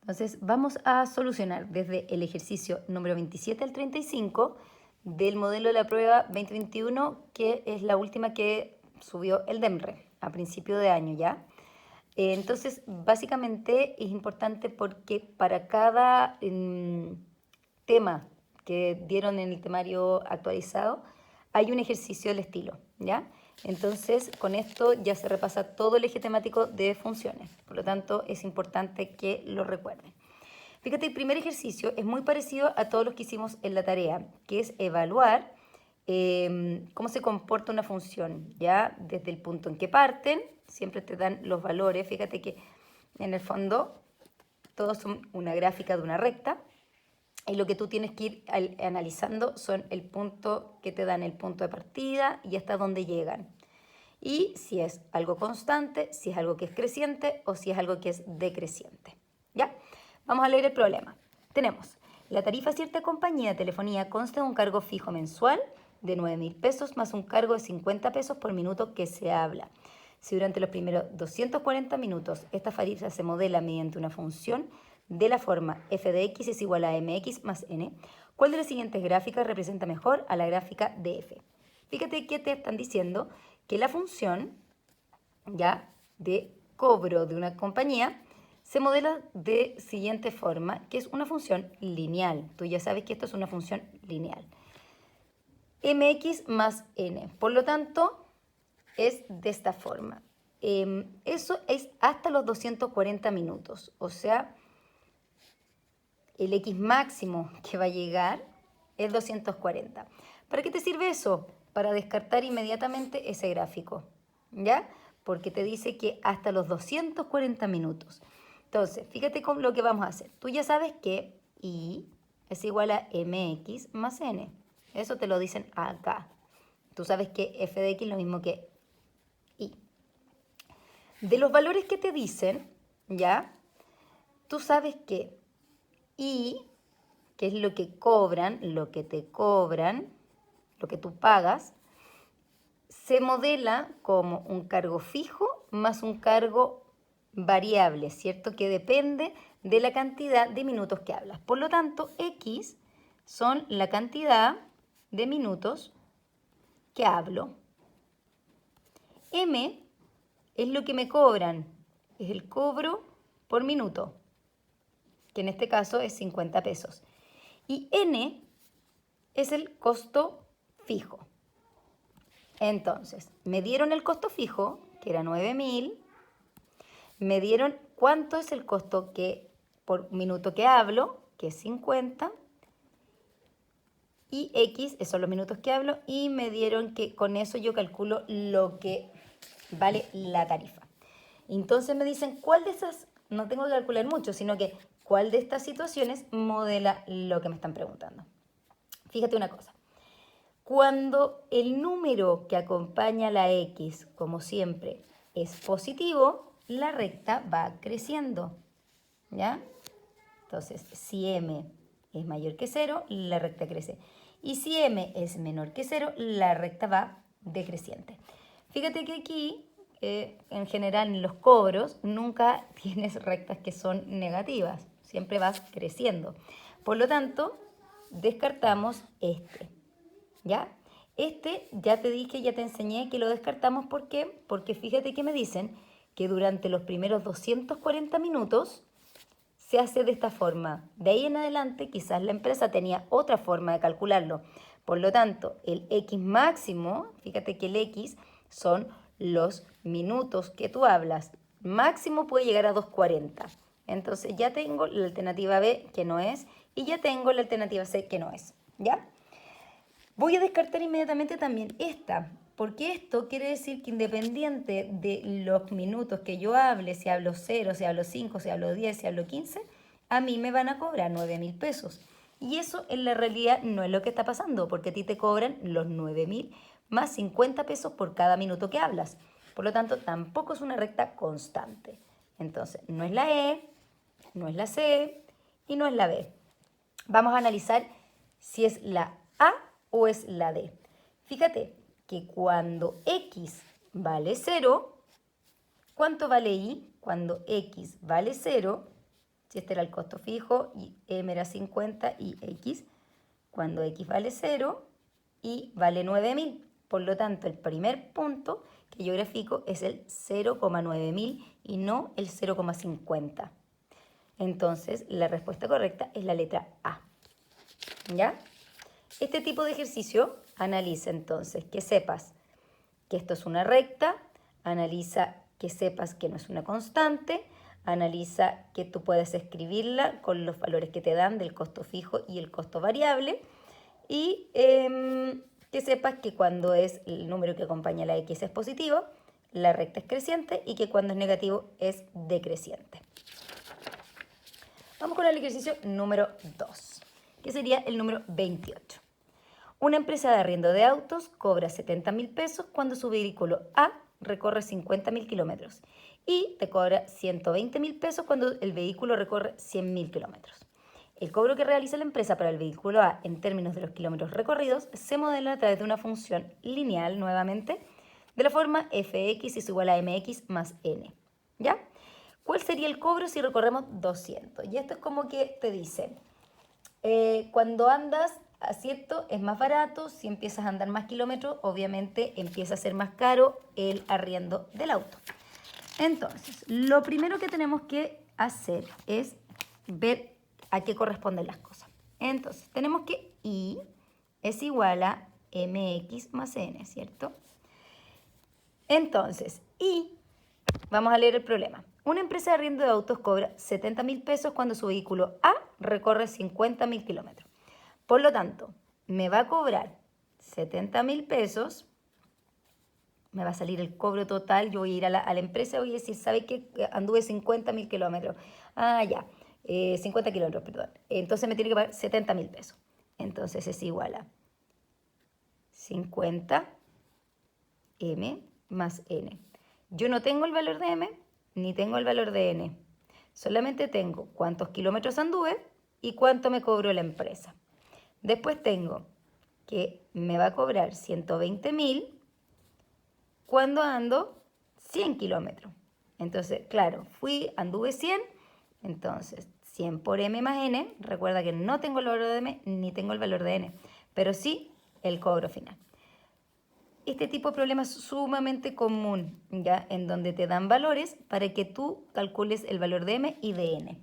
Entonces vamos a solucionar desde el ejercicio número 27 al 35 del modelo de la prueba 2021, que es la última que subió el DEMRE a principio de año ya. Entonces, básicamente es importante porque para cada tema que dieron en el temario actualizado, hay un ejercicio del estilo, ¿ya? Entonces, con esto ya se repasa todo el eje temático de funciones. Por lo tanto, es importante que lo recuerden. Fíjate, el primer ejercicio es muy parecido a todos los que hicimos en la tarea, que es evaluar cómo se comporta una función, ya desde el punto en que parten, siempre te dan los valores. Fíjate que en el fondo todos son una gráfica de una recta, y lo que tú tienes que ir analizando son el punto que te dan, el punto de partida y hasta dónde llegan. Y si es algo constante, si es algo que es creciente o si es algo que es decreciente. ¿Ya? Vamos a leer el problema. Tenemos, la tarifa a cierta compañía de telefonía consta de un cargo fijo mensual de 9.000 pesos más un cargo de 50 pesos por minuto que se habla. Si durante los primeros 240 minutos esta tarifa se modela mediante una función de la forma f de x es igual a mx más n, ¿cuál de las siguientes gráficas representa mejor a la gráfica de f? Fíjate que te están diciendo que la función ya de cobro de una compañía se modela de siguiente forma, que es una función lineal. Tú ya sabes que esto es una función lineal. mx más n. Por lo tanto, es de esta forma. Eso es hasta los 240 minutos. O sea, el x máximo que va a llegar es 240. ¿Para qué te sirve eso? Para descartar inmediatamente ese gráfico, ¿ya? Porque te dice que hasta los 240 minutos. Entonces, fíjate con lo que vamos a hacer. Tú ya sabes que y es igual a mx más n. Eso te lo dicen acá. Tú sabes que f de x es lo mismo que y. De los valores que te dicen, ¿ya? Tú sabes que y, que es lo que cobran, lo que te cobran, lo que tú pagas, se modela como un cargo fijo más un cargo variable, ¿cierto? Que depende de la cantidad de minutos que hablas. Por lo tanto, X son la cantidad de minutos que hablo. M es lo que me cobran, es el cobro por minuto, que en este caso es 50 pesos. Y N es el costo fijo. Entonces, me dieron el costo fijo, que era 9.000. Me dieron cuánto es el costo que por minuto que hablo, que es 50. Y X, esos son los minutos que hablo. Y me dieron que con eso yo calculo lo que vale la tarifa. Entonces me dicen, ¿cuál de esas? No tengo que calcular mucho, sino que ¿cuál de estas situaciones modela lo que me están preguntando? Fíjate una cosa. Cuando el número que acompaña a la X, como siempre, es positivo, la recta va creciendo, ¿ya? Entonces, si M es mayor que 0, la recta crece. Y si M es menor que 0, la recta va decreciente. Fíjate que aquí, en general, en los cobros, nunca tienes rectas que son negativas. Siempre vas creciendo. Por lo tanto, descartamos este. ¿Ya? Este ya te dije, ya te enseñé que lo descartamos. ¿Por qué? Porque fíjate que me dicen que durante los primeros 240 minutos se hace de esta forma. De ahí en adelante quizás la empresa tenía otra forma de calcularlo. Por lo tanto, el X máximo, fíjate que el X son los minutos que tú hablas. Máximo puede llegar a 240. Entonces ya tengo la alternativa B que no es y ya tengo la alternativa C que no es. ¿Ya? Voy a descartar inmediatamente también esta, porque esto quiere decir que independiente de los minutos que yo hable, si hablo 0, si hablo 5, si hablo 10, si hablo 15, a mí me van a cobrar 9.000 pesos. Y eso en la realidad no es lo que está pasando, porque a ti te cobran los 9.000 más 50 pesos por cada minuto que hablas. Por lo tanto, tampoco es una recta constante. Entonces, no es la E, no es la C y no es la B. Vamos a analizar si es la A o es la D. Fíjate que cuando X vale 0, ¿cuánto vale Y? Cuando X vale 0, Si este era el costo fijo y M era 50 y X, cuando X vale 0 y vale 9.000. Por lo tanto, el primer punto que yo grafico es el 0,9000 y no el 0,50. Entonces, la respuesta correcta es la letra A. ¿Ya? Este tipo de ejercicio analiza entonces que sepas que esto es una recta, analiza que sepas que no es una constante, analiza que tú puedes escribirla con los valores que te dan del costo fijo y el costo variable y que sepas que cuando es el número que acompaña a la X es positivo, la recta es creciente y que cuando es negativo es decreciente. Vamos con el ejercicio número 2, que sería el número 28. Una empresa de arriendo de autos cobra 70.000 pesos cuando su vehículo A recorre 50.000 kilómetros y te cobra 120.000 pesos cuando el vehículo recorre 100.000 kilómetros. El cobro que realiza la empresa para el vehículo A en términos de los kilómetros recorridos se modela a través de una función lineal, nuevamente, de la forma fx es igual a mx más n. ¿Ya? ¿Cuál sería el cobro si recorremos 200? Y esto es como que te dice, cuando andas, ¿cierto? Es más barato, si empiezas a andar más kilómetros, obviamente empieza a ser más caro el arriendo del auto. Entonces, lo primero que tenemos que hacer es ver a qué corresponden las cosas. Entonces, tenemos que I es igual a mx más n, ¿cierto? Entonces, I, vamos a leer el problema. Una empresa de arriendo de autos cobra 70.000 pesos cuando su vehículo A recorre 50.000 kilómetros. Por lo tanto, me va a cobrar 70.000 pesos, me va a salir el cobro total, yo voy a ir a la empresa y voy a decir, ¿sabe qué? Anduve 50.000 kilómetros. Ah, ya, 50 kilómetros, perdón. Entonces me tiene que pagar 70.000 pesos. Entonces es igual a 50 M más N. Yo no tengo el valor de M ni tengo el valor de N. Solamente tengo cuántos kilómetros anduve y cuánto me cobró la empresa. Después tengo que me va a cobrar 120.000 cuando ando 100 kilómetros. Entonces, claro, anduve 100, entonces 100 por M más N. Recuerda que no tengo el valor de M ni tengo el valor de N, pero sí el cobro final. Este tipo de problema es sumamente común, ¿ya? En donde te dan valores para que tú calcules el valor de M y de N.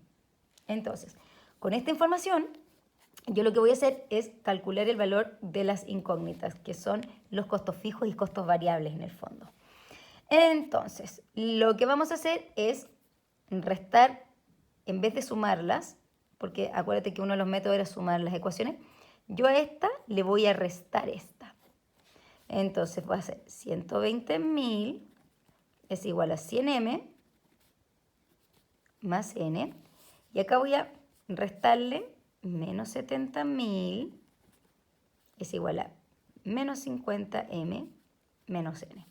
Entonces, con esta información, yo lo que voy a hacer es calcular el valor de las incógnitas, que son los costos fijos y costos variables en el fondo. Entonces, lo que vamos a hacer es restar, en vez de sumarlas, porque acuérdate que uno de los métodos era sumar las ecuaciones, yo a esta le voy a restar esta. Entonces va a ser 120.000 es igual a 100m más n. Y acá voy a restarle menos 70.000 es igual a menos 50m menos n.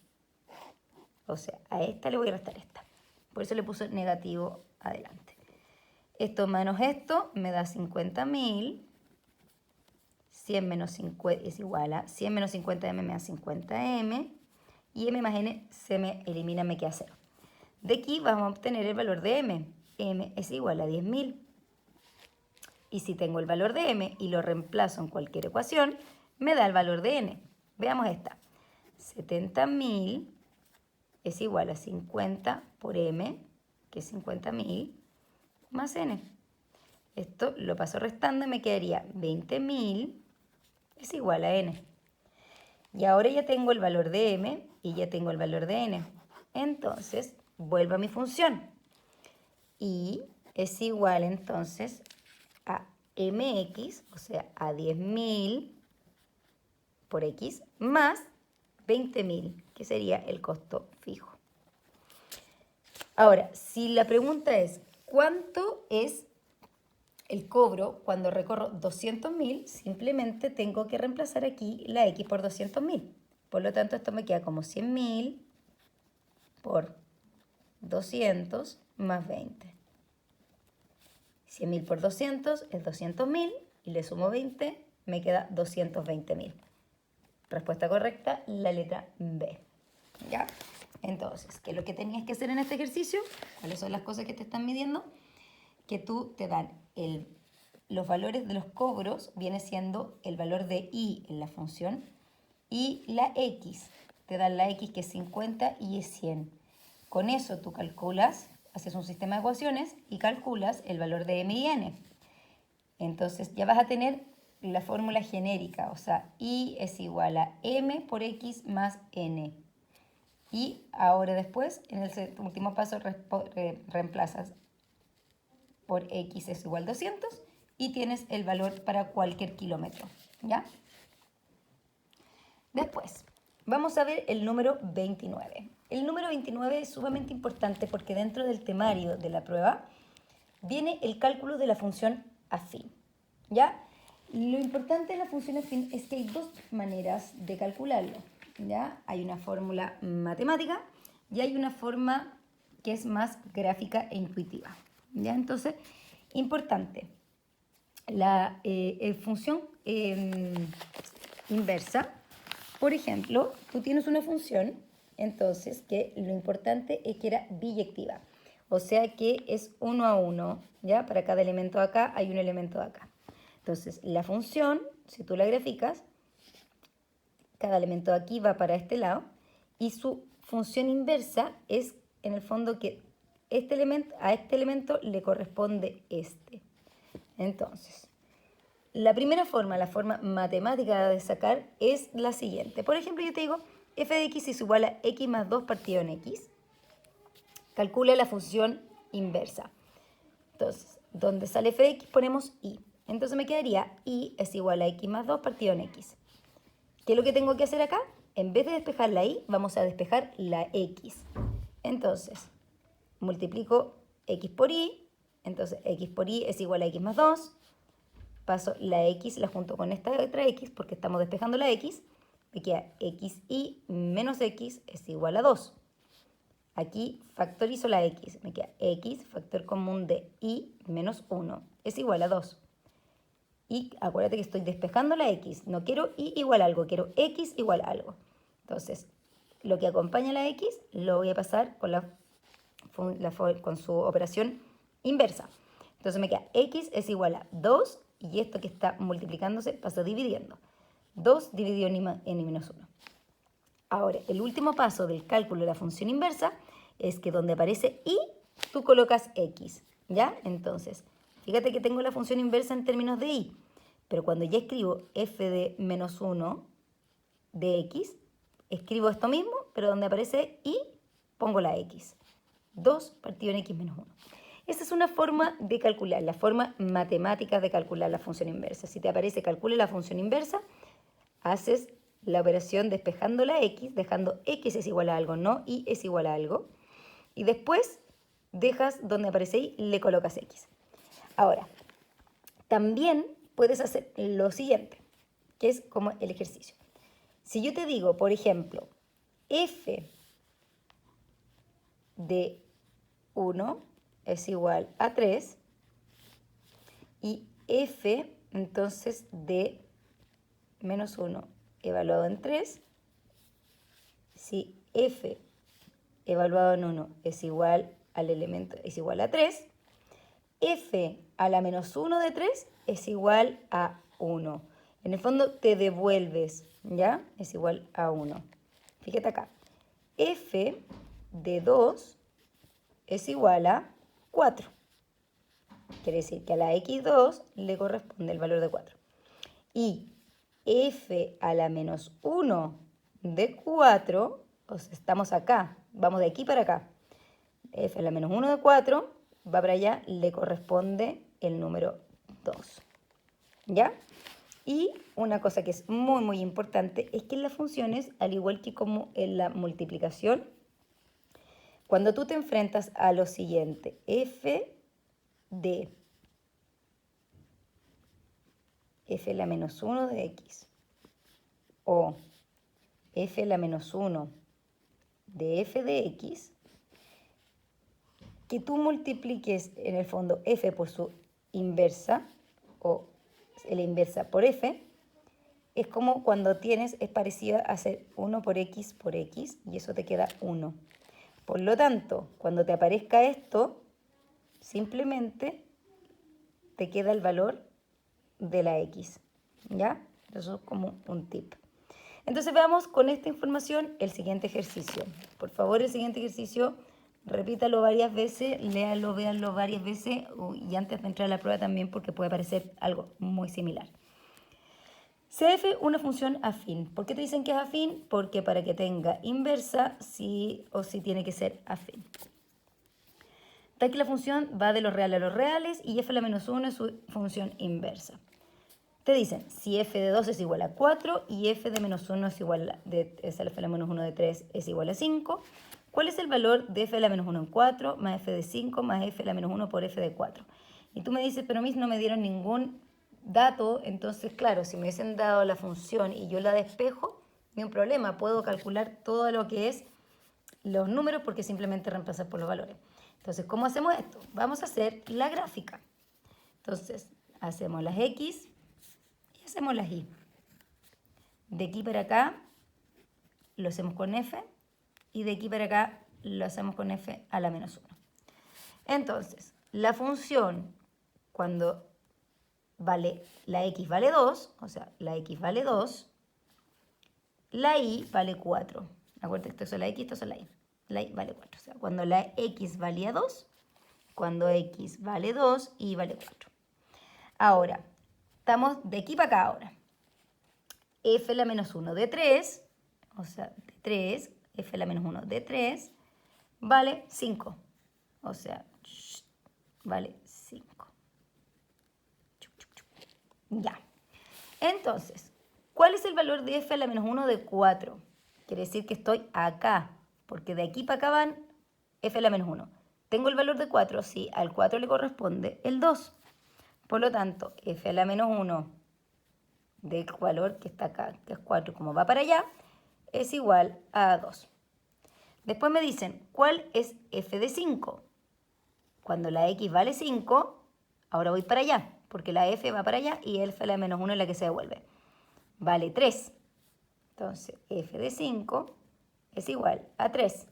O sea, a esta le voy a restar esta. Por eso le puse negativo adelante. Esto menos esto me da 50.000. 100 menos 50 es igual a 100 menos 50m me da 50m. Y m más n se me elimina, me queda 0. De aquí vamos a obtener el valor de m. M es igual a 10.000. Y si tengo el valor de m y lo reemplazo en cualquier ecuación, me da el valor de n. Veamos esta. 70.000 es igual a 50 por m, que es 50.000, más n. Esto lo paso restando y me quedaría 20.000 es igual a n. Y ahora ya tengo el valor de m y ya tengo el valor de n. Entonces, vuelvo a mi función. Y es igual entonces a mx, o sea, a 10.000 por x, más 20.000, que sería el costo fijo. Ahora, si la pregunta es, ¿cuánto es el cobro cuando recorro 200.000? Simplemente tengo que reemplazar aquí la x por 200.000. Por lo tanto, esto me queda como 100.000 por 200 más 20. 100.000 por 200 es 200.000 y le sumo 20, me queda 220.000. Respuesta correcta, la letra B. ¿Ya? Entonces, ¿qué es lo que tenías que hacer en este ejercicio? ¿Cuáles son las cosas que te están midiendo? que tú te dan los valores de los cobros, viene siendo el valor de y en la función, y la x, te dan la x que es 50 y es 100. Con eso tú calculas, haces un sistema de ecuaciones y calculas el valor de m y n. Entonces ya vas a tener la fórmula genérica, o sea, y es igual a m por x más n. Y ahora después, en el último paso, reemplazas por x es igual a 200 y tienes el valor para cualquier kilómetro, ¿ya? Después, vamos a ver el número 29. El número 29 es sumamente importante porque dentro del temario de la prueba viene el cálculo de la función afín, ¿ya? Lo importante de la función afín es que hay dos maneras de calcularlo, ¿ya? Hay una fórmula matemática y hay una forma que es más gráfica e intuitiva, ¿ya? Entonces, importante, la función inversa, por ejemplo, tú tienes una función, entonces, que lo importante es que era biyectiva. O sea que es 1 a 1, ¿ya? Para cada elemento de acá hay un elemento de acá. Entonces, la función, si tú la graficas, cada elemento de aquí va para este lado y su función inversa es, en el fondo, que a este elemento le corresponde este. Entonces, la primera forma, la forma matemática de sacar es la siguiente. Por ejemplo, yo te digo, f de x es igual a x más 2 partido en x. Calcula la función inversa. Entonces, donde sale f de x ponemos y. Entonces me quedaría y es igual a x más 2 partido en x. ¿Qué es lo que tengo que hacer acá? En vez de despejar la y, vamos a despejar la x. Entonces, multiplico x por y. Entonces, x por y es igual a x más 2. Paso la x, la junto con esta otra x porque estamos despejando la x. Me queda xy menos x es igual a 2. Aquí factorizo la x. Me queda x, factor común de y menos 1 es igual a 2. Y acuérdate que estoy despejando la x. No quiero y igual a algo, quiero x igual a algo. Entonces, lo que acompaña a la x lo voy a pasar con su operación inversa. Entonces me queda x es igual a 2 y esto que está multiplicándose pasa dividiendo. 2 dividido en menos 1. Ahora, el último paso del cálculo de la función inversa es que donde aparece y, tú colocas x, ¿ya? Entonces, fíjate que tengo la función inversa en términos de y, pero cuando ya escribo f de menos 1 de x, escribo esto mismo, pero donde aparece y, pongo la x. 2 partido en x menos 1. Esa es una forma de calcular, la forma matemática de calcular la función inversa. Si te aparece calcule la función inversa, haces la operación despejando la x, dejando x es igual a algo, no y es igual a algo. Y después dejas donde aparece y, le colocas x. Ahora, también puedes hacer lo siguiente, que es como el ejercicio. Si yo te digo, por ejemplo, f de 1 es igual a 3 y f entonces de menos 1 evaluado en 3, si f evaluado en 1 es igual al elemento, es igual a 3, f a la menos 1 de 3 es igual a 1. En el fondo te devuelves, ¿ya? Es igual a 1. Fíjate acá. F de 2 es igual a 4. Quiere decir que a la x2 le corresponde el valor de 4. Y f a la menos 1 de 4, o sea, estamos acá, vamos de aquí para acá. F a la menos 1 de 4 va para allá, le corresponde el número 2. ¿Ya? Y una cosa que es muy, muy importante es que en las funciones, al igual que como en la multiplicación, cuando tú te enfrentas a lo siguiente, f de f a la menos 1 de x o f a la menos 1 de f de x, que tú multipliques en el fondo f por su inversa o la inversa por f, es como cuando tienes, es parecido a hacer 1 por x y eso te queda 1. Por lo tanto, cuando te aparezca esto, simplemente te queda el valor de la x, ¿ya? Eso es como un tip. Entonces veamos con esta información el siguiente ejercicio. Por favor, el siguiente ejercicio, repítalo varias veces, léalo, véanlo varias veces y antes de entrar a la prueba también porque puede parecer algo muy similar. CF, una función afín. ¿Por qué te dicen que es afín? Porque para que tenga inversa, sí o sí tiene que ser afín. Tal que la función va de los reales a los reales y f a la menos 1 es su función inversa. Te dicen si f de 2 es igual a 4 y f de menos 1 es igual a, f a la menos 1 de 3 es igual a 5, ¿cuál es el valor de f a la menos 1 en 4 más f de 5 más f a la menos 1 por f de 4? Y tú me dices, pero a mí no me dieron ningún dato, entonces claro, si me hubiesen dado la función y yo la despejo, no hay un problema, puedo calcular todo lo que es los números porque simplemente reemplazar por los valores. Entonces, ¿cómo hacemos esto? Vamos a hacer la gráfica. Entonces, hacemos las X y hacemos las Y. De aquí para acá lo hacemos con F y de aquí para acá lo hacemos con F a la menos 1. Entonces, la función cuando vale, la X vale 2, o sea, la X vale 2, la Y vale 4. Acuérdate que esto es la X, esto es la Y. La Y vale 4. O sea, cuando la X valía 2, cuando X vale 2, Y vale 4. Ahora, estamos de aquí para acá ahora. F a la menos 1 de 3, o sea, de 3, F a la menos 1 de 3, vale 5. O sea, vale 5. Ya. Entonces, ¿cuál es el valor de f a la menos 1 de 4? Quiere decir que estoy acá, porque de aquí para acá van f a la menos 1. ¿Tengo el valor de 4? Sí, al 4 le corresponde el 2. Por lo tanto, f a la menos 1 del valor que está acá, que es 4, como va para allá, es igual a 2. Después me dicen, ¿cuál es f de 5? Cuando la x vale 5, ahora voy para allá, porque la f va para allá y f a la menos 1 es la que se devuelve. Vale 3. Entonces, f de 5 es igual a 3.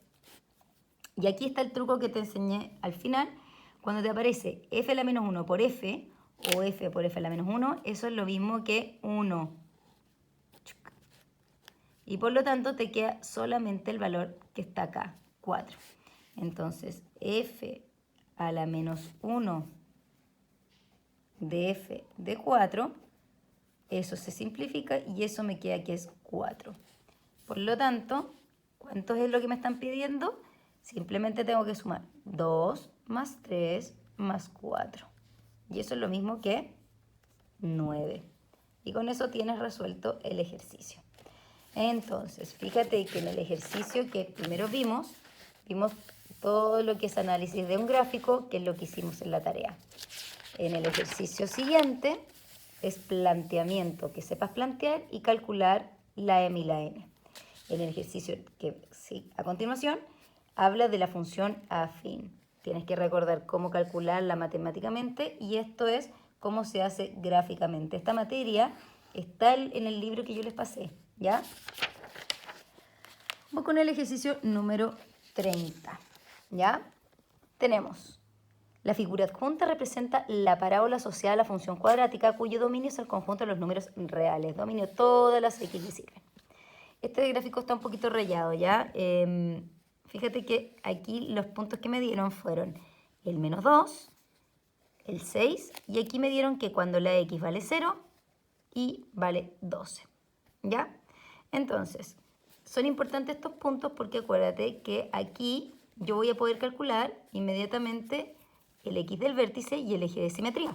Y aquí está el truco que te enseñé al final. Cuando te aparece f a la menos 1 por f, o f por f a la menos 1, eso es lo mismo que 1. Y por lo tanto te queda solamente el valor que está acá, 4. Entonces, f a la menos 1 de f de 4, eso se simplifica y eso me queda que es 4. Por lo tanto, ¿cuánto es lo que me están pidiendo? Simplemente tengo que sumar 2 más 3 más 4. Y eso es lo mismo que 9. Y con eso tienes resuelto el ejercicio. Entonces, fíjate que en el ejercicio que primero vimos todo lo que es análisis de un gráfico, que es lo que hicimos en la tarea. En el ejercicio siguiente es planteamiento, que sepas plantear y calcular la M y la N. En el ejercicio que sí, a continuación habla de la función afín. Tienes que recordar cómo calcularla matemáticamente y esto es cómo se hace gráficamente. Esta materia está en el libro que yo les pasé, ¿ya? Vamos con el ejercicio número 30, ¿ya? Tenemos, la figura adjunta representa la parábola asociada a la función cuadrática cuyo dominio es el conjunto de los números reales. Dominio todas las X le sirven. Este gráfico está un poquito rayado, ¿ya? Fíjate que aquí los puntos que me dieron fueron el menos 2, el 6, y aquí me dieron que cuando la X vale 0, Y vale 12, ¿ya? Entonces, son importantes estos puntos porque acuérdate que aquí yo voy a poder calcular inmediatamente el X del vértice y el eje de simetría.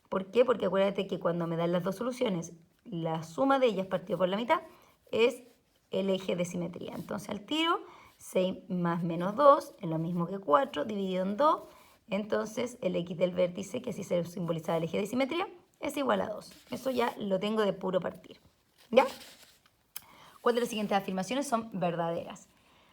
¿Por qué? Porque acuérdate que cuando me dan las dos soluciones, la suma de ellas partido por la mitad es el eje de simetría. Entonces al tiro, 6 más menos 2 es lo mismo que 4 dividido en 2. Entonces el X del vértice, que así se simboliza el eje de simetría, es igual a 2. Eso ya lo tengo de puro partir. ¿Ya? ¿Cuál de las siguientes afirmaciones son verdaderas?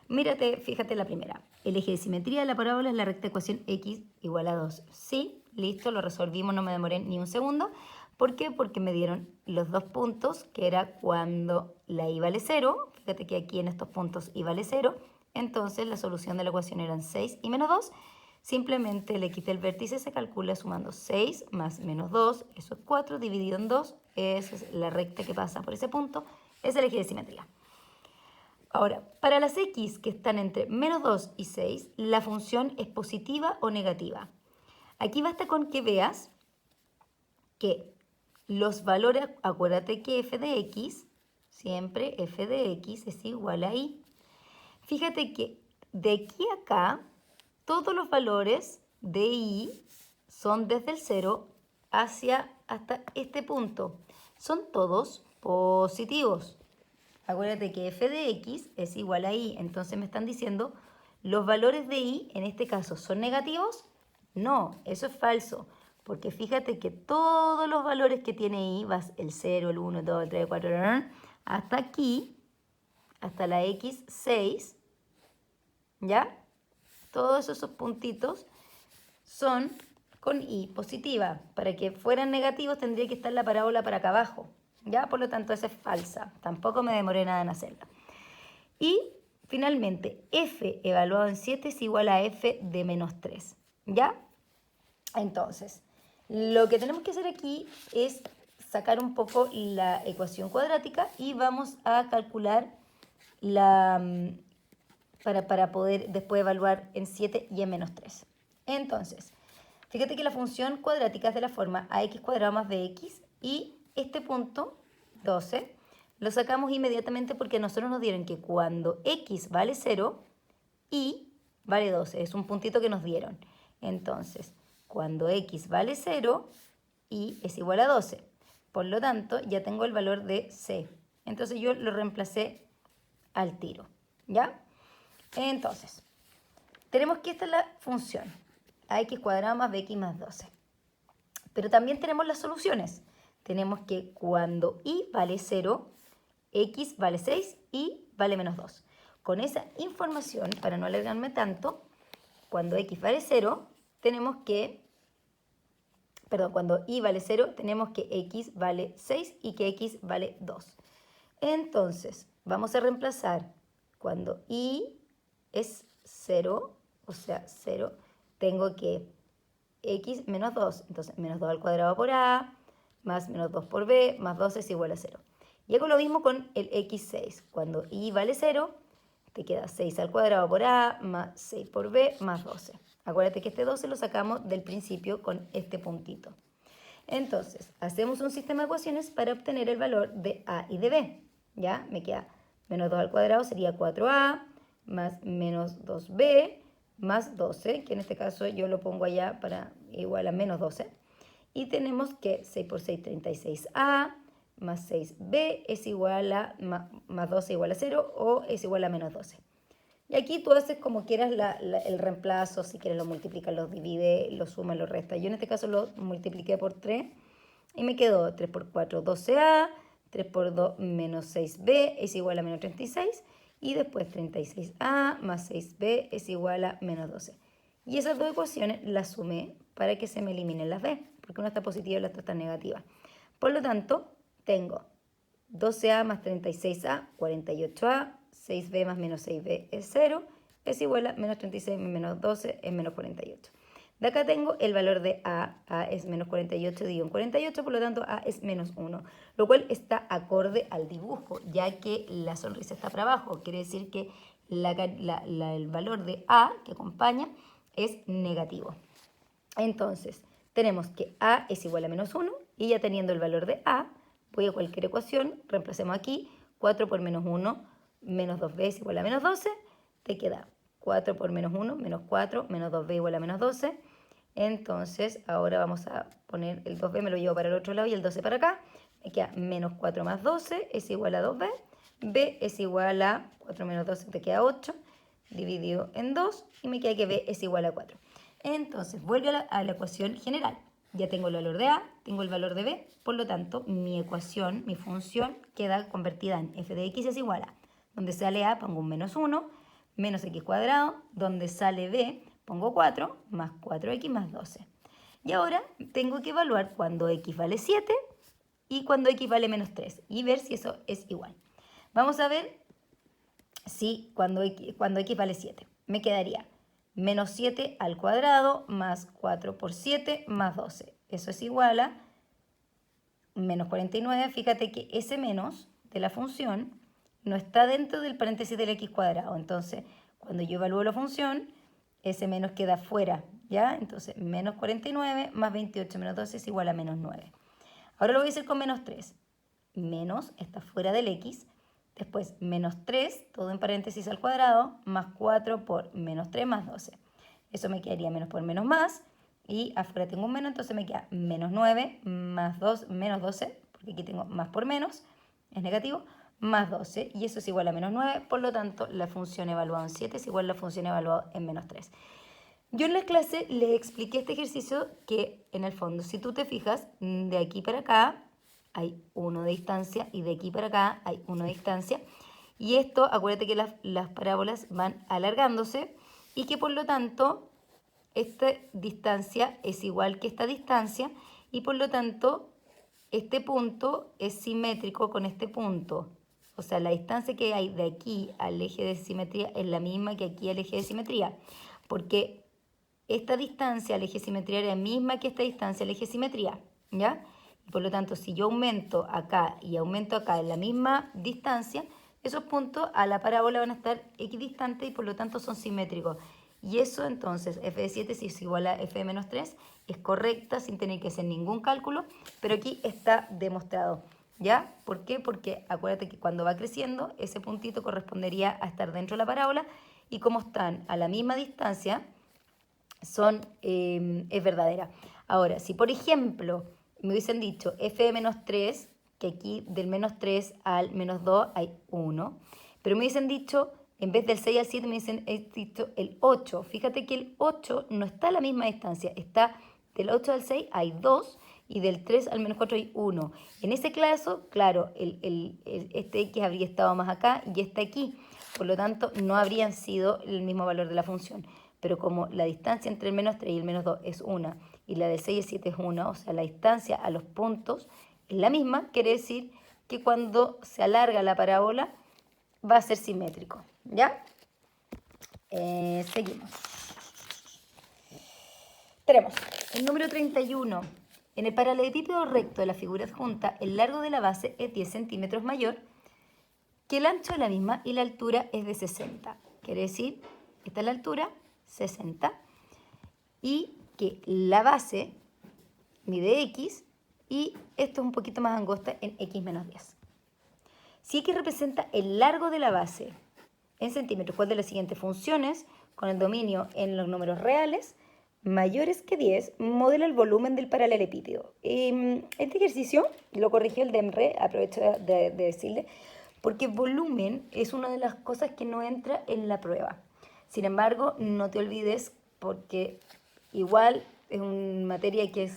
Mírate, fíjate la primera. El eje de simetría de la parábola es la recta ecuación x igual a 2. Sí, listo, lo resolvimos, no me demoré ni un segundo. ¿Por qué? Porque me dieron los dos puntos, que era cuando la y vale 0. Fíjate que aquí en estos puntos y vale 0. Entonces la solución de la ecuación eran 6 y menos 2. simplemente le quité el vértice, se calcula sumando 6 más menos 2, eso es 4, dividido en 2, esa es la recta que pasa por ese punto, es el eje de simetría. Ahora, para las x que están entre menos 2 y 6, la función es positiva o negativa. Aquí basta con que veas que los valores, acuérdate que f de x, siempre f de x es igual a y. Fíjate que de aquí a acá, todos los valores de y son desde el 0 hasta este punto. Son todos positivos. Acuérdate que f de x es igual a y, entonces me están diciendo, ¿los valores de y en este caso son negativos? No, eso es falso, porque fíjate que todos los valores que tiene y, vas el 0, el 1, el 2, el 3, el 4, hasta aquí, hasta la x6, ¿ya? Todos esos puntitos son con y positiva. Para que fueran negativos tendría que estar la parábola para acá abajo, ¿ya? Por lo tanto, esa es falsa. Tampoco me demoré nada en hacerla. Y finalmente, f evaluado en 7 es igual a f de menos 3, ¿ya? Entonces, lo que tenemos que hacer aquí es sacar un poco la ecuación cuadrática y vamos a calcular para poder después evaluar en 7 y en menos 3. Entonces, fíjate que la función cuadrática es de la forma ax cuadrado más bx y este punto, 12, lo sacamos inmediatamente porque a nosotros nos dieron que cuando x vale 0, y vale 12, es un puntito que nos dieron. Entonces, cuando x vale 0, y es igual a 12. Por lo tanto, ya tengo el valor de c. Entonces yo lo reemplacé al tiro, ¿ya? Entonces, tenemos que esta es la función ax cuadrado más bx más 12. Pero también tenemos las soluciones. Tenemos que cuando y vale 0, x vale 6 y vale menos 2. Con esa información, para no alargarme tanto, cuando x vale 0, tenemos que, cuando y vale 0, tenemos que x vale 6 y que x vale 2. Entonces, vamos a reemplazar cuando y es 0, o sea, 0, tengo que x menos 2, entonces menos 2 al cuadrado por a, más menos 2 por b, más 12 es igual a 0. Y hago lo mismo con el x6, cuando y vale 0, te queda 6 al cuadrado por a, más 6 por b, más 12. Acuérdate que este 12 lo sacamos del principio con este puntito. Entonces, hacemos un sistema de ecuaciones para obtener el valor de a y de b. ¿Ya? Me queda menos 2 al cuadrado sería 4a, más menos 2b, más 12, que en este caso yo lo pongo allá para igual a menos 12. Y tenemos que 6 por 6, 36a, más 6b es igual a, más 12 igual a 0, o es igual a menos 12. Y aquí tú haces como quieras el reemplazo, si quieres lo multiplicas, lo divide, lo suma, lo resta. Yo en este caso lo multipliqué por 3 y me quedó 3 por 4, 12a, 3 por 2, menos 6b es igual a menos 36. Y después 36a más 6b es igual a menos 12. Y esas dos ecuaciones las sumé para que se me eliminen las b, porque una está positiva y la otra está negativa. Por lo tanto, tengo 12a más 36a, 48a, 6b más menos 6b es 0, es igual a menos 36 menos 12 es menos 48. De acá tengo el valor de a es menos 48 dividido en 48, por lo tanto a es menos 1, lo cual está acorde al dibujo, ya que la sonrisa está para abajo, quiere decir que el valor de a que acompaña es negativo. Entonces, tenemos que a es igual a menos 1 y ya teniendo el valor de a, voy a cualquier ecuación, reemplacemos aquí, 4 por menos 1, menos 2b es igual a menos 12, te queda 4 por menos 1, menos 4, menos 2b igual a menos 12. Entonces, ahora vamos a poner el 2b, me lo llevo para el otro lado y el 12 para acá. Me queda menos 4 más 12 es igual a 2b. b es igual a 4 menos 12, te queda 8, dividido en 2, y me queda que b es igual a 4. Entonces, vuelvo a la ecuación general. Ya tengo el valor de a, tengo el valor de b, por lo tanto, mi ecuación, mi función, queda convertida en f de x es igual a, donde sale a, pongo un menos 1, menos x cuadrado, donde sale b, pongo 4, más 4x más 12. Y ahora tengo que evaluar cuando x vale 7 y cuando x vale menos 3, y ver si eso es igual. Vamos a ver si cuando x vale 7, me quedaría menos 7 al cuadrado más 4 por 7 más 12. Eso es igual a menos 49. Fíjate que ese menos de la función no está dentro del paréntesis del x cuadrado. Entonces, cuando yo evalúo la función, ese menos queda fuera, ¿ya? Entonces, menos 49 más 28 menos 12 es igual a menos 9. Ahora lo voy a hacer con menos 3. Menos está fuera del x. Después, menos 3, todo en paréntesis al cuadrado, más 4 por menos 3 más 12. Eso me quedaría menos por menos más. Y afuera tengo un menos, entonces me queda menos 9 más 2, menos 12, porque aquí tengo más por menos, es negativo, más 12, y eso es igual a menos 9, por lo tanto, la función evaluada en 7 es igual a la función evaluada en menos 3. Yo en la clase le expliqué este ejercicio que, en el fondo, si tú te fijas, de aquí para acá hay 1 de distancia y de aquí para acá hay 1 de distancia. Y esto, acuérdate que las parábolas van alargándose y que por lo tanto esta distancia es igual que esta distancia y por lo tanto este punto es simétrico con este punto. O sea, la distancia que hay de aquí al eje de simetría es la misma que aquí al eje de simetría. Porque esta distancia al eje de simetría era la misma que esta distancia al eje de simetría, ¿ya? Y por lo tanto, si yo aumento acá y aumento acá en la misma distancia, esos puntos a la parábola van a estar equidistantes y por lo tanto son simétricos. Y eso entonces, f de 7 si es igual a f de menos 3, es correcta sin tener que hacer ningún cálculo, pero aquí está demostrado, ¿ya? ¿Por qué? Porque acuérdate que cuando va creciendo, ese puntito correspondería a estar dentro de la parábola y como están a la misma distancia, es verdadera. Ahora, si por ejemplo me hubiesen dicho f de menos 3, que aquí del menos 3 al menos 2 hay 1, pero me hubiesen dicho, en vez del 6 al 7 me hubiesen dicho el 8. Fíjate que el 8 no está a la misma distancia, está del 8 al 6 hay 2 y del 3 al menos 4 hay 1. En ese caso, claro, este x habría estado más acá y este aquí. Por lo tanto, no habrían sido el mismo valor de la función. Pero como la distancia entre el menos 3 y el menos 2 es 1 y la del 6 y el 7 es 1, o sea, la distancia a los puntos es la misma, quiere decir que cuando se alarga la parábola va a ser simétrico, ¿ya? Seguimos. Tenemos el número 31. En el paralelepípedo recto de la figura adjunta, el largo de la base es 10 centímetros mayor que el ancho de la misma y la altura es de 60. Quiere decir, esta es la altura, 60, y que la base mide x y esto es un poquito más angosta en x menos 10. Si x representa el largo de la base en centímetros, ¿cuál de las siguientes funciones con el dominio en los números reales mayores que 10 modela el volumen del paralelepípedo? Este ejercicio lo corrigió el DEMRE, aprovecho de decirle, porque volumen es una de las cosas que no entra en la prueba. Sin embargo, no te olvides porque igual es una materia que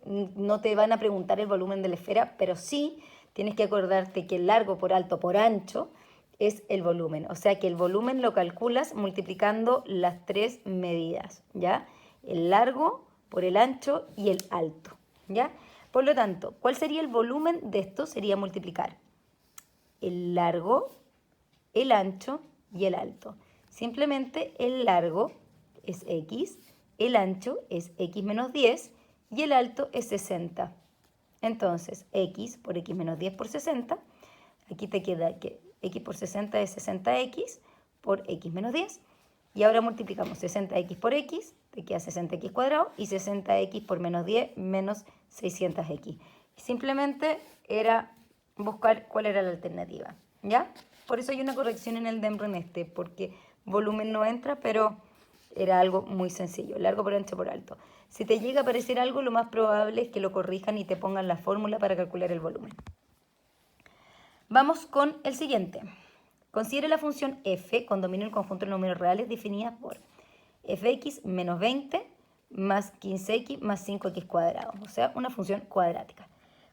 no te van a preguntar el volumen de la esfera, pero sí tienes que acordarte que el largo por alto por ancho es el volumen. O sea que el volumen lo calculas multiplicando las tres medidas, ¿ya? El largo por el ancho y el alto, ¿ya? Por lo tanto, ¿cuál sería el volumen de esto? Sería multiplicar el largo, el ancho y el alto. Simplemente el largo es x, el ancho es x menos 10 y el alto es 60. Entonces, x por x menos 10 por 60, aquí te queda que x por 60 es 60x por x menos 10. Y ahora multiplicamos 60x por x, te queda 60x cuadrado, y 60x por menos 10 menos 600x. Y simplemente era buscar cuál era la alternativa, ¿ya? Por eso hay una corrección en el DEMRE en este, porque volumen no entra, pero era algo muy sencillo, largo por ancho por alto. Si te llega a aparecer algo, lo más probable es que lo corrijan y te pongan la fórmula para calcular el volumen. Vamos con el siguiente. Considere la función f con dominio del conjunto de números reales definida por fx menos 20 más 15x más 5x cuadrado, o sea, una función cuadrática.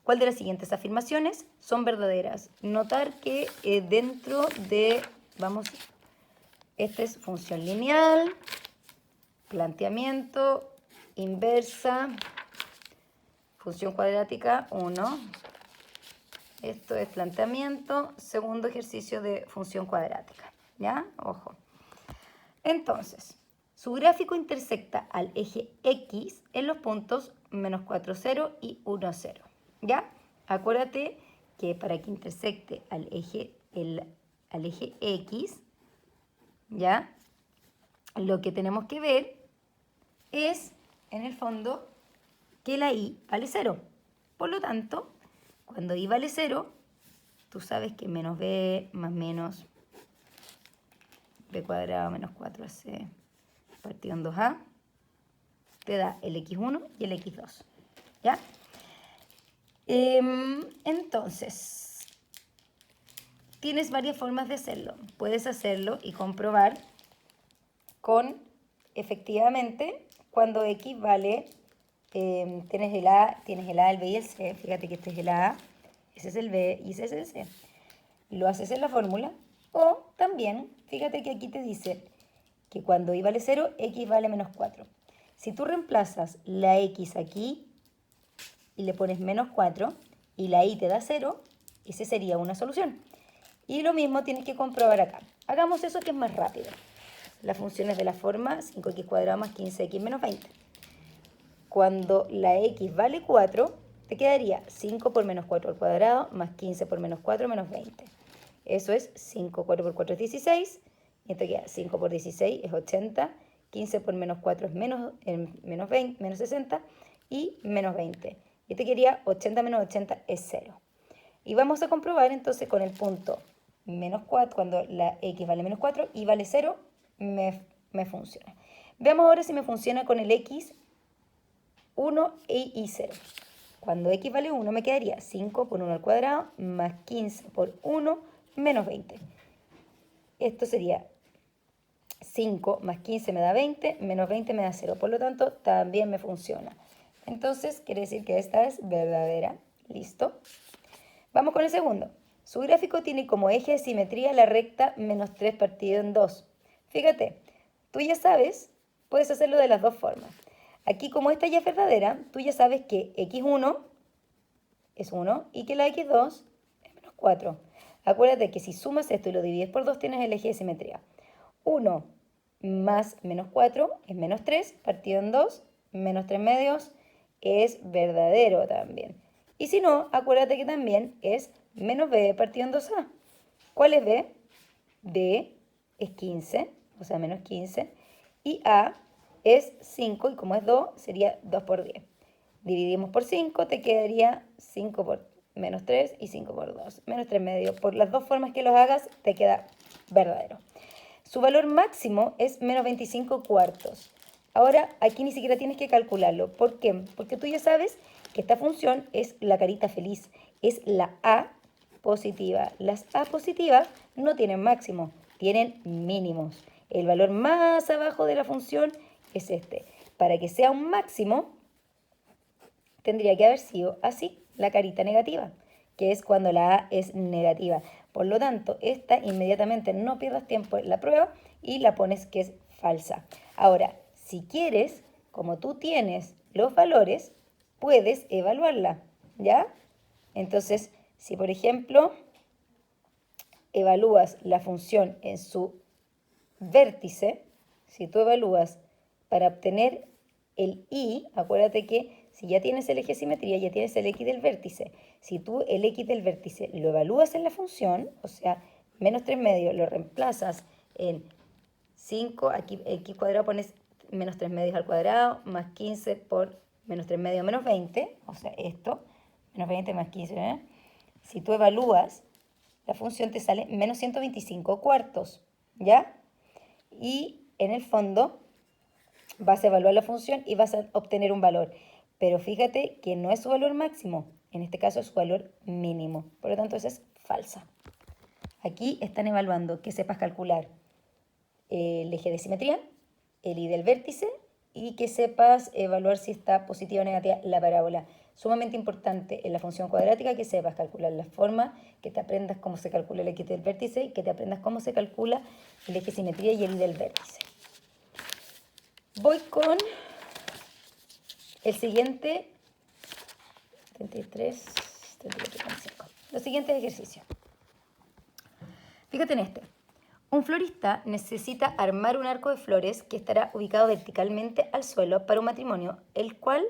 ¿Cuál de las siguientes afirmaciones son verdaderas? Notar que dentro de, esta es función lineal, planteamiento, inversa, función cuadrática 1. Esto es planteamiento, segundo ejercicio de función cuadrática, ¿ya? Ojo. Entonces, Su gráfico intersecta al eje X en los puntos menos 4, 0 y 1, 0. ¿Ya? Acuérdate que para que intersecte al eje X, ¿ya? Lo que tenemos que ver es, en el fondo, que la y vale 0. Por lo tanto, cuando y vale 0, tú sabes que menos b más menos b cuadrado menos 4ac partido en 2a te da el x1 y el x2. ¿Ya? Entonces, tienes varias formas de hacerlo. Puedes hacerlo y comprobar con, efectivamente, cuando x vale, tienes el A, el B y el C. Fíjate que este es el A, ese es el B y ese es el C. Lo haces en la fórmula. O también, fíjate que aquí te dice que cuando y vale 0, x vale menos 4. Si tú reemplazas la x aquí y le pones menos 4 y la y te da 0, esa sería una solución. Y lo mismo tienes que comprobar acá. Hagamos eso que es más rápido. La función es de la forma 5x cuadrado más 15x menos 20. Cuando la x vale 4, te quedaría 5 por menos 4 al cuadrado más 15 por menos 4 menos 20. Eso es 5, 4 por 4 es 16. Y esto queda 5 por 16 es 80. 15 por menos 4 es menos 20, menos 60 y menos 20. Y te quedaría 80 menos 80 es 0. Y vamos a comprobar entonces con el punto menos 4, cuando la x vale menos 4 y vale 0, me funciona. Veamos ahora si me funciona con el x 1 y 0. Cuando x vale 1 me quedaría 5 por 1 al cuadrado más 15 por 1 menos 20. Esto sería 5 más 15 me da 20, menos 20 me da 0. Por lo tanto, también me funciona. Entonces, quiere decir que esta es verdadera. ¿Listo? Vamos con el segundo. Su gráfico tiene como eje de simetría la recta menos 3 partido en 2. Fíjate, tú ya sabes, puedes hacerlo de las dos formas. Aquí, como esta ya es verdadera, tú ya sabes que x1 es 1 y que la x2 es menos 4. Acuérdate que si sumas esto y lo divides por 2, tienes el eje de simetría. 1 más menos 4 es menos 3, partido en 2, menos 3 medios es verdadero también. Y si no, acuérdate que también es menos b partido en 2a. ¿Cuál es b? b es 15, o sea, menos 15, y a es 5, y como es 2, sería 2 por 10. Dividimos por 5, te quedaría 5 por menos 3 y 5 por 2, menos 3 medios. Por las dos formas que los hagas, te queda verdadero. Su valor máximo es menos 25 cuartos. Ahora, aquí ni siquiera tienes que calcularlo. ¿Por qué? Porque tú ya sabes que esta función es la carita feliz, es la a positiva. Las a positivas no tienen máximo, tienen mínimos. El valor más abajo de la función es este. Para que sea un máximo, tendría que haber sido así, la carita negativa, que es cuando la a es negativa. Por lo tanto, esta inmediatamente no pierdas tiempo en la prueba y la pones que es falsa. Ahora, si quieres, como tú tienes los valores, puedes evaluarla, ¿ya? Entonces, si por ejemplo evalúas la función en su vértice, si tú evalúas para obtener el y, acuérdate que si ya tienes el eje de simetría, ya tienes el x del vértice. Si tú el x del vértice lo evalúas en la función, o sea, menos 3 medios, lo reemplazas en 5, aquí x cuadrado pones menos 3 medios al cuadrado, más 15 por menos 3 medios menos 20, o sea, esto, menos 20 más 15, ¿eh? Si tú evalúas, la función te sale menos 125 cuartos, ¿ya? Y en el fondo vas a evaluar la función y vas a obtener un valor. Pero fíjate que no es su valor máximo, en este caso es su valor mínimo. Por lo tanto, esa es falsa. Aquí están evaluando que sepas calcular el eje de simetría, el y del vértice y que sepas evaluar si está positiva o negativa la parábola. Sumamente importante en la función cuadrática que sepas calcular la forma, que te aprendas cómo se calcula el eje del vértice y que te aprendas cómo se calcula el eje de simetría y el y del vértice. Voy con el siguiente, 33, 34,5. Los siguientes ejercicios. Fíjate en este. Un florista necesita armar un arco de flores que estará ubicado verticalmente al suelo para un matrimonio, el cual,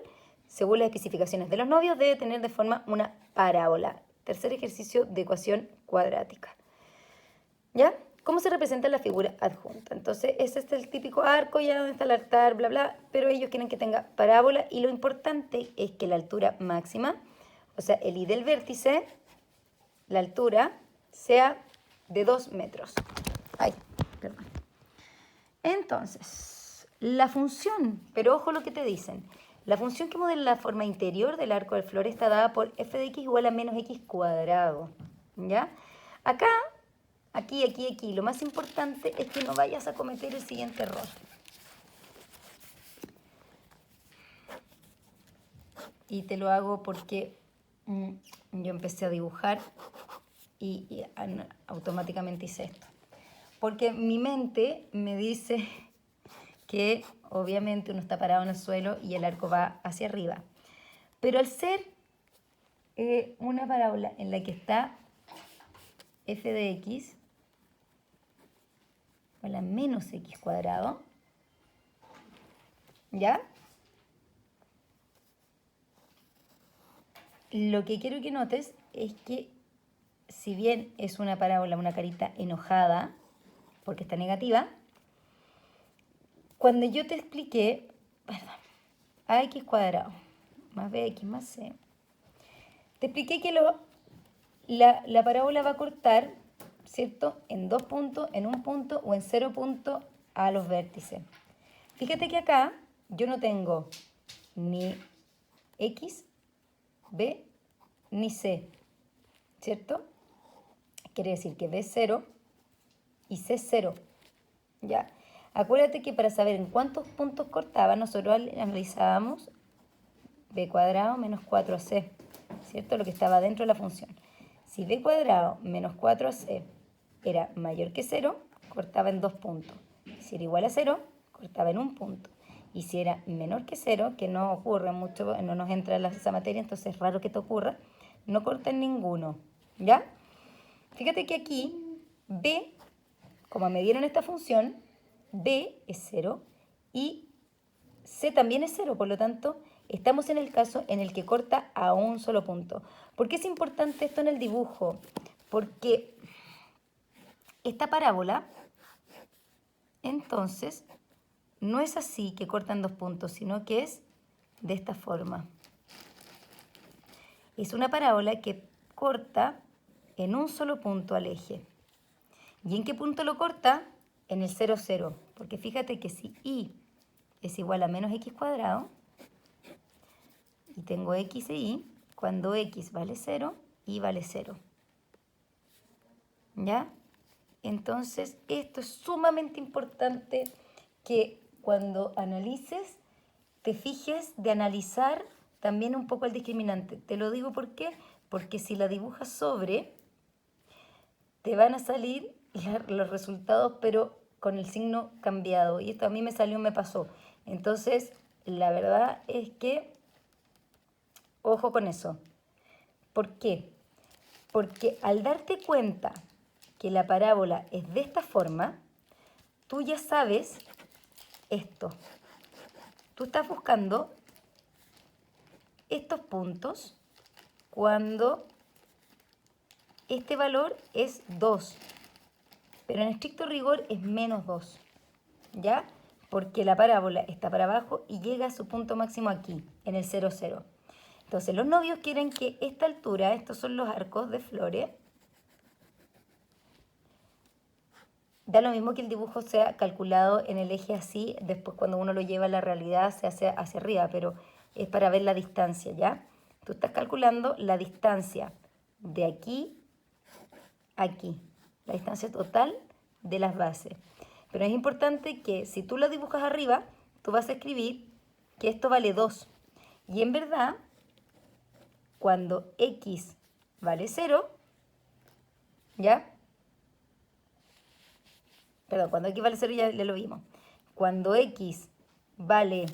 según las especificaciones de los novios, debe tener de forma una parábola. Tercer ejercicio de ecuación cuadrática. ¿Ya? ¿Cómo se representa la figura adjunta? Entonces, ese es el típico arco, ya donde está el altar, bla, bla, pero ellos quieren que tenga parábola y lo importante es que la altura máxima, o sea, el I del vértice, la altura, sea de 2 metros. Ay, perdón. Entonces, la función, pero ojo lo que te dicen, la función que modela la forma interior del arco de flores está dada por f de x igual a menos x cuadrado, ¿ya? Acá, aquí, lo más importante es que no vayas a cometer el siguiente error. Y te lo hago porque yo empecé a dibujar y automáticamente hice esto. Porque mi mente me dice que obviamente uno está parado en el suelo y el arco va hacia arriba. Pero al ser una parábola en la que está f de x igual a menos x cuadrado, ¿ya? Lo que quiero que notes es que si bien es una parábola, una carita enojada, porque está negativa, cuando yo te expliqué, perdón, ax cuadrado más bx más c, te expliqué que la parábola va a cortar, ¿cierto?, en 2 puntos, en 1 punto o en 0 punto a los vértices. Fíjate que acá yo no tengo ni x, b, ni c, ¿cierto? Quiere decir que b es 0 y c es 0, ¿ya? Acuérdate que para saber en cuántos puntos cortaba, nosotros analizábamos b cuadrado menos 4ac, ¿cierto? Lo que estaba dentro de la función. Si b cuadrado menos 4ac era mayor que 0, cortaba en 2 puntos. Si era igual a 0, cortaba en 1 punto. Y si era menor que 0, que no ocurre mucho, no nos entra esa materia, entonces es raro que te ocurra, no corta en ninguno, ¿ya? Fíjate que aquí b, como me dieron esta función, b es 0 y c también es 0, por lo tanto, estamos en el caso en el que corta a un solo punto. ¿Por qué es importante esto en el dibujo? Porque esta parábola, entonces, no es así que cortan 2 puntos, sino que es de esta forma. Es una parábola que corta en un solo punto al eje. ¿Y en qué punto lo corta? En el 0, 0. Porque fíjate que si y es igual a menos x cuadrado, y tengo x e y, cuando x vale 0, y vale 0. ¿Ya? Entonces, esto es sumamente importante que cuando analices, te fijes de analizar también un poco el discriminante. Te lo digo ¿por qué? Porque si la dibujas sobre, te van a salir los resultados, pero con el signo cambiado. Y esto a mí me salió, me pasó. Entonces, la verdad es que, ojo con eso. ¿Por qué? Porque al darte cuenta que la parábola es de esta forma, tú ya sabes esto. Tú estás buscando estos puntos cuando este valor es 2, pero en estricto rigor es menos 2, ¿ya? Porque la parábola está para abajo y llega a su punto máximo aquí, en el 0, 0. Entonces los novios quieren que esta altura, estos son los arcos de flores, da lo mismo que el dibujo sea calculado en el eje así, después cuando uno lo lleva a la realidad se hace hacia arriba, pero es para ver la distancia, ¿ya? Tú estás calculando la distancia de aquí a aquí, la distancia total de las bases. Pero es importante que si tú lo dibujas arriba, tú vas a escribir que esto vale 2. Y en verdad, cuando x vale 0, ¿ya? Perdón, cuando x vale 0 ya lo vimos. Cuando x vale